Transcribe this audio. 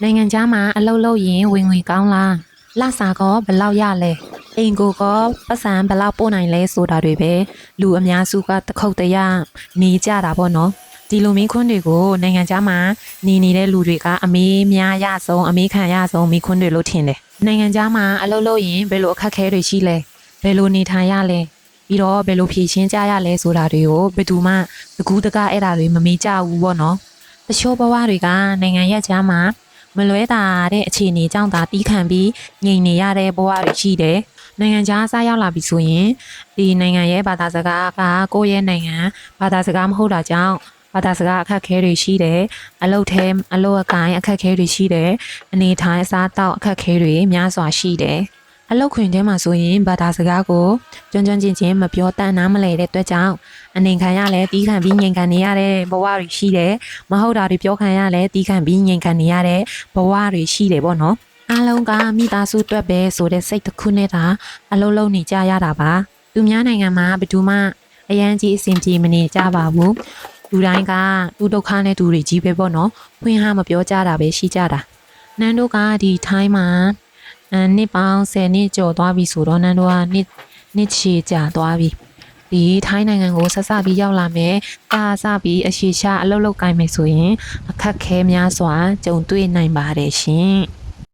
နိုင်ငံခြားမှာအလုပ်လုပ်ရင်ဝင်ငွေကောင်းလားလစာကောဘယ်လောက်ရလဲအိမ်ကိုကောပတ်စံဘယ်လောက်ပို့နိုင်လဲဆိုတာတွေပဲလူအများစုကတခုတ်တရနေကြတာပေါ့နော်ဒီလိုမင်းခွန်းတွေကိုနိုင်ငံခြားမှာနေနေတဲ့လူတွေကအမေးများရဆုံးအမေးခံရဆုံးမင်းခွန်းတွေလို့ထင်တယ်နိုင်ငံခြားမှာအလုပ်လုပ်ရင်ဘယ်လိုအခက်အခဲတွေရှိလဲဘယ်လိုနေထိုင်ရလဲပြီးတော့ဘယ်လိုဖြေရှင်းကြရလဲဆိုတာတွေကိုဘယ်သူမှတကူးတကားအဲ့ဒါတွေမမေးကြဘူးပေါ့နော်တချို့ဘဝတွေကနိုင်ငံရဲ့ခြားမှာမလွဲတာတဲ့အခြေအနေကြောင့်သာတီးခံပြီးငြိမ်နေရတဲ့ဘဝတွေရှိတယ်။နိုင်ငံခြားစားရောက်လာပြီဆိုရင်ဒီနိုင်ငံရဲ့ဘာသာစကားကကိုယ့်ရဲ့နိုင်ငံဘာသာစကားမဟုတ်တာကြောင့်ဘာသာစကားအခက်အခဲတွေရှိတယ်။အလုပ်ထဲအလုပ်အကိုင်းအခက်အခဲတွေရှိတယ်။အနေထိုင်အစားတောက်အခက်အခဲတွေများစွာရှိတယ်။အလောက်ခွင်ထဲမှာဆိုရင်ဘာသာစကားကိုကျွမ်းချင်းမပြောတတ်နားမလဲတဲ့အတွက်ကြောင့်အနေခံရလဲတီးခံပြီးငြိမ်ခံနေရတဲ့ဘဝတွေရှိတယ်မဟုတ်တာတွေပြောခံရလဲတီးခံပြီးငြိမ်ခံနေရတဲ့ဘဝတွေရှိတယ်ပေါ့နော်အားလုံးကမိသားစုအတွက်ပဲဆိုတဲ့စိတ်တစ်ခုနဲ့သာအလုံးလုံးနေကြရတာပါသူများနိုင်ငံမှာဘယ်သူမှအရန်ကြီးအဆင်ပြေမနေကြပါဘူးလူတိုင်းကသူဒုက္ခနဲ့သူတွေကြီးပဲပေါ့နော်ဖွင့်ဟမပြောကြတာပဲရှိကြတာနန်းတို့ကဒီထိုင်းမှာနှစ်ပေါင်း10နှစ်ကျော်သွားပြီဆိုတော့နန်းတို့ကနှစ်ချီကြာသွားပြီဒီထိုင်းနိုင်ငံကိုဆက်စပြီးရောက်လာမယ်တာစပြီးအရှိရှာအလုပ်လုပ်ကိုင်းမယ်ဆိုရင်အခက်ခဲများစွာကြုံတွေ့နိုင်ပါတယ်ရှင်